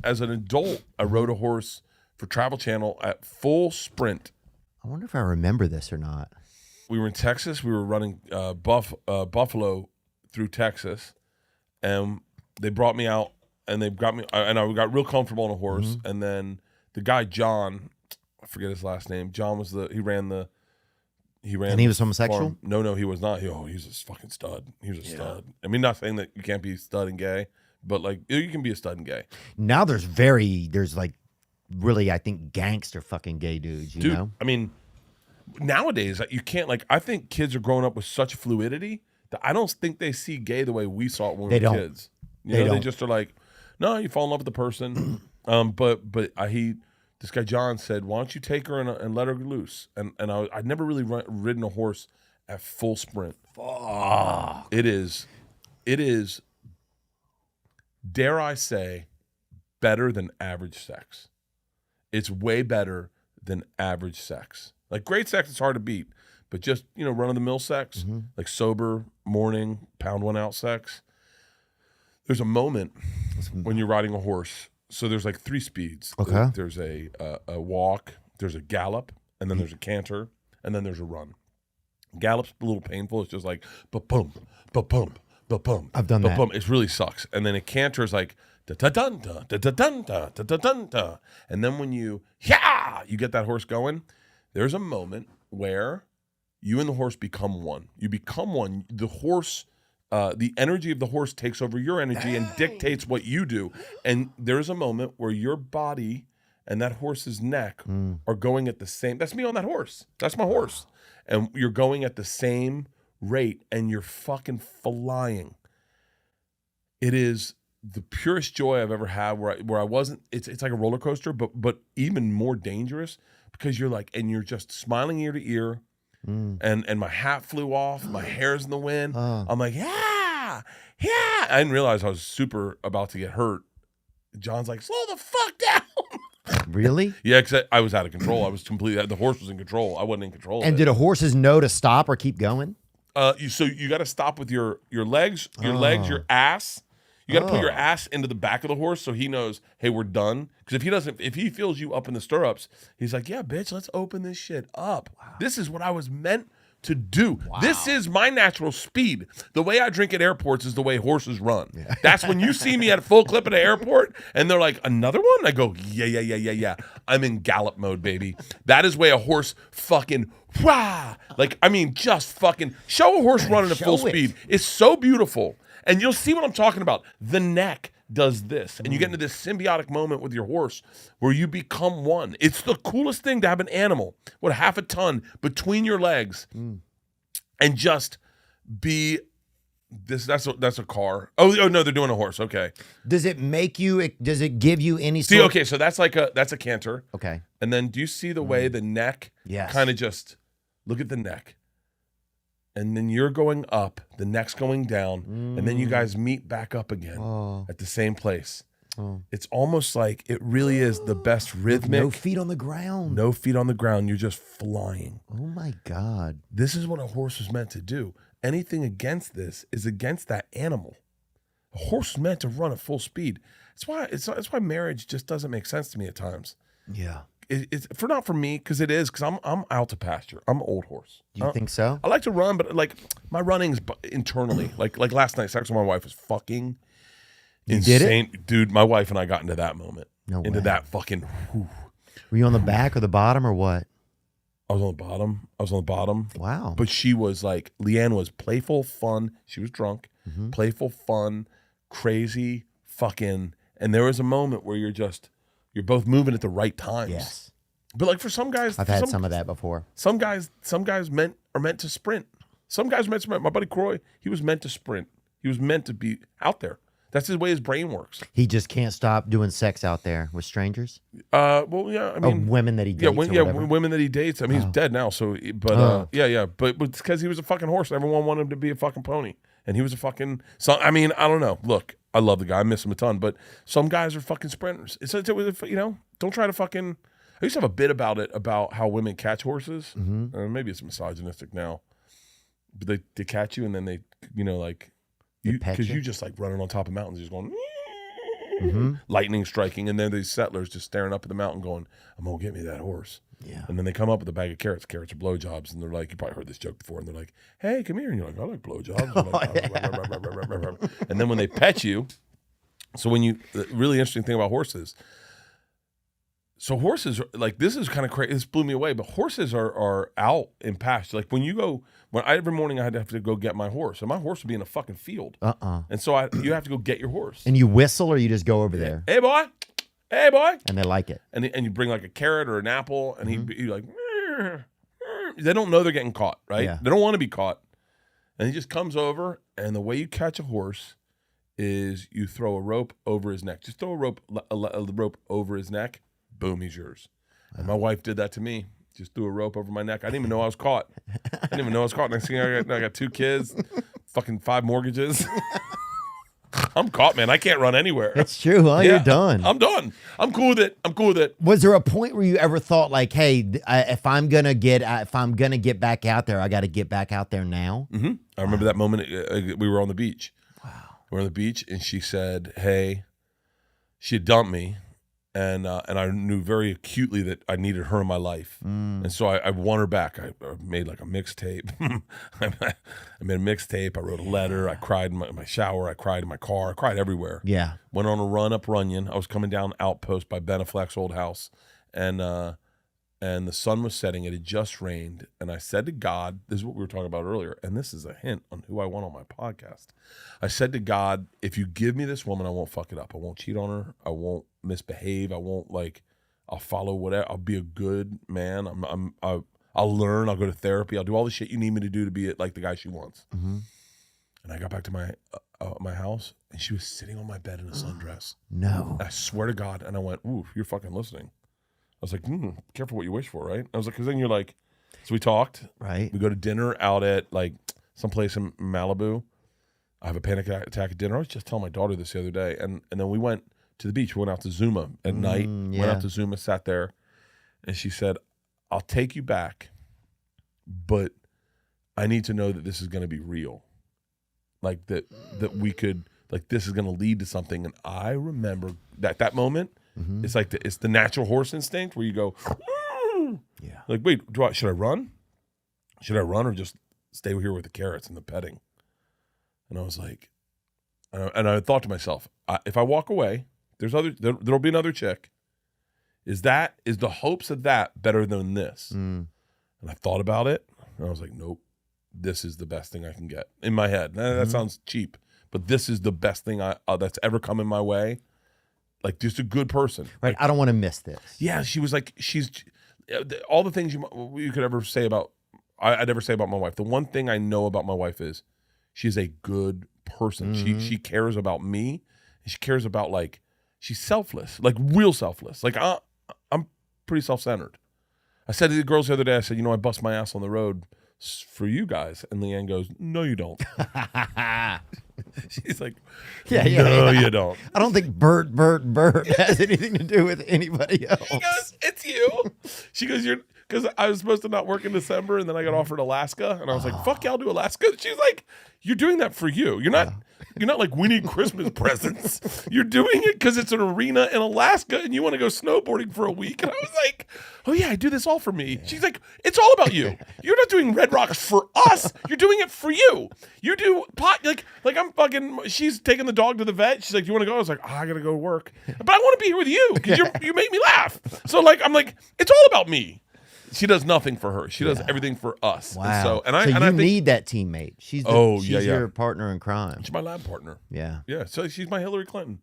as an adult, I rode a horse for Travel Channel at full sprint. I wonder if I remember this or not. We were in Texas. We were running Buffalo through Texas, and they brought me out, and they got me, and I got real comfortable on a horse. And then the guy John, I forget his last name. John was he ran. And he was homosexual? Farm. No, he was not. He's a fucking stud. He was a stud. I mean, not saying that you can't be stud and gay, but like you can be a stud and gay. Now there's like really, I think, gangster fucking gay dudes. You know? I mean, nowadays you can't, like, I think kids are growing up with such fluidity that I don't think they see gay the way we saw it when we were kids. They just are like, no, you fall in love with the person. This guy John said, why don't you take her and let her loose? And I'd never really ridden a horse at full sprint. Fuck. It is, dare I say, better than average sex. It's way better than average sex. Like, great sex is hard to beat, but just, run-of-the-mill sex, like sober, morning, pound one out sex. There's a moment when you're riding a horse. So there's like 3 speeds. Okay. There's a walk, there's a gallop, and then there's a canter, and then there's a run. Gallop's a little painful. It's just like, ba-pum, ba-pum, ba-pum. I've done that. It really sucks. And then a canter is like, da-da-dun-da, da-da-dun-da, da-da-dun-da. And then when you get that horse going, there's a moment where you and the horse become one. You become one. The horse, the energy of the horse takes over your energy and dictates what you do. And there's a moment where your body and that horse's neck are going at the same. That's me on that horse. That's my horse. And you're going at the same rate, and you're fucking flying. It is the purest joy I've ever had. Where I wasn't. It's like a roller coaster, but even more dangerous, because you're like, and you're just smiling ear to ear. And my hat flew off, my hair's in the wind. I'm like, yeah. I didn't realize I was super about to get hurt. John's like, slow the fuck down. Really? Yeah, because I was out of control. I was completely, the horse was in control. I wasn't in control. And did a horse's know to stop or keep going? So you got to stop with your legs, your ass. You got to put your ass into the back of the horse so he knows, hey, we're done. Because if he feels you up in the stirrups, he's like, yeah, bitch, let's open this shit up. Wow. This is what I was meant to do. Wow. This is my natural speed. The way I drink at airports is the way horses run. Yeah. That's when you see me at full clip at an airport and they're like, another one? I go, yeah. I'm in gallop mode, baby. That is way a horse fucking, like, I mean, just fucking show a horse running at full speed. It's so beautiful. And you'll see what I'm talking about. The neck does this. And you get into this symbiotic moment with your horse where you become one. It's the coolest thing to have an animal with half a ton between your legs and just be this. That's a car. Oh no, they're doing a horse. Okay. Does it give you any See, okay, so that's a canter. Okay. And then do you see the way the neck kind of just, look at the neck. And then you're going up, the neck's going down, and then you guys meet back up again at the same place. It's almost like it really is the best rhythmic. No feet on the ground. No feet on the ground. You're just flying. Oh, my God. This is what a horse was meant to do. Anything against this is against that animal. A horse is meant to run at full speed. That's why marriage just doesn't make sense to me at times. Yeah. It's not for me, because I'm out to pasture. I'm an old horse. You think so? I like to run, but like my running's internally. Like last night, sex with my wife was fucking insane. Did it? Dude, my wife and I got into that moment. No way. Into that fucking. Whew. Were you on the back or the bottom or what? I was on the bottom. Wow. But she was like, Leeann was playful, fun. She was drunk. Playful, fun, crazy, fucking. And there was a moment where you're both moving at the right times. Yes. But like for some guys, I've had some of that before. Some guys are meant to sprint. Some guys are meant to sprint. My buddy Croy, he was meant to sprint. He was meant to be out there. That's the way his brain works. He just can't stop doing sex out there with strangers. Well, yeah. I mean, women that he dates. Women that he dates. I mean, he's dead now. So, but But it's because he was a fucking horse. Everyone wanted him to be a fucking pony, and he was a fucking. So I mean, I don't know. Look, I love the guy. I miss him a ton. But some guys are fucking sprinters. Don't try to fucking. I used to have a bit about it, about how women catch horses. Maybe it's misogynistic now, but they catch you and then they, because you just like running on top of mountains, just going, lightning striking, and then these settlers just staring up at the mountain going, I'm going to get me that horse. Yeah. And then they come up with a bag of carrots. Carrots are blowjobs, and they're like, you probably heard this joke before, and they're like, hey, come here. And you're like, I like blowjobs. And then when they pet you, so the really interesting thing about horses, so horses, like, this is kind of crazy. This blew me away, but horses are out in pasture. Like, every morning I had to have to go get my horse, and my horse would be in a fucking field. And so you have to go get your horse. And you whistle or you just go over there? Hey, boy. Hey, boy. And they like it. And you bring like a carrot or an apple, and he's like, they don't know they're getting caught, right? Yeah. They don't want to be caught. And he just comes over, and the way you catch a horse is you throw a rope over his neck. Just throw a rope over his neck. Boom, he's yours. And my wife did that to me. Just threw a rope over my neck. I didn't even know I was caught. Next thing I got 2 kids, fucking 5 mortgages. I'm caught, man. I can't run anywhere. That's true, huh? Yeah, You're done. I'm done. I'm cool with it. Was there a point where you ever thought like, hey, if I'm gonna get back out there, I got to get back out there now? Mm-hmm. I remember that moment. We were on the beach. Wow. We were on the beach, and she said, hey, she had dumped me. And I knew very acutely that I needed her in my life. And so I won her back. I made like a mixtape. I made a mixtape. I wrote a letter. I cried in my shower. I cried in my car. I cried everywhere. Yeah. Went on a run up Runyon. I was coming down Outpost by Ben Affleck's old house. And the sun was setting. It had just rained. And I said to God, this is what we were talking about earlier, and this is a hint on who I want on my podcast. I said to God, if you give me this woman, I won't fuck it up. I won't cheat on her. I won't misbehave. I won't I'll follow whatever. I'll be a good man. I'll learn. I'll go to therapy. I'll do all the shit you need me to do to be like the guy she wants. And I got back to my house, and she was sitting on my bed in a sundress. No. I swear to God. And I went, ooh, you're fucking listening. I was like, careful what you wish for, right? I was like, because then you're like, so we talked. Right. We go to dinner out at like someplace in Malibu. I have a panic attack at dinner. I was just telling my daughter this the other day. And then we went to the beach. We went out to Zuma at night. Yeah. Went out to Zuma, sat there. And she said, I'll take you back, but I need to know that this is going to be real. Like that we could, like, this is going to lead to something. And I remember that moment. It's like it's the natural horse instinct where you go, yeah. Like, wait, should I run? Should I run or just stay here with the carrots and the petting? And I was like, and I thought to myself, if I walk away, there'll be another chick. Is the hopes of that better than this? And I thought about it, and I was like, nope, this is the best thing I can get in my head. That sounds cheap, but this is the best thing that's ever come in my way. Like, just a good person. Right. Like, I don't want to miss this. Yeah, she was like, she's all the things you could ever say about, I'd ever say about my wife. The one thing I know about my wife is she's a good person. She cares about me. She cares about, like, she's selfless, like real selfless. Like, I'm pretty self-centered. I said to the girls the other day, I said, I bust my ass on the road for you guys. And Leeann goes, no, you don't. She's like, no, you don't. I don't think Bert has anything to do with anybody else. He goes, it's you. She goes, because I was supposed to not work in December, and then I got offered Alaska, and I was like, fuck yeah, I'll do Alaska. She's like, you're doing that for you. You're not like winning Christmas presents. You're doing it because it's an arena in Alaska, and you want to go snowboarding for a week. And I was like, oh yeah, I do this all for me. She's like, it's all about you. You're not doing Red Rocks for us. You're doing it for you. You do pot, like I'm fucking, she's taking the dog to the vet. She's like, you want to go? I was like, I got to go to work. But I want to be here with you because you make me laugh. So like, I'm like, it's all about me. She does nothing for her. She does everything for us. Wow. And so I you think, need that teammate. She's your partner in crime. She's my lab partner. Yeah. Yeah. So she's my Hillary Clinton.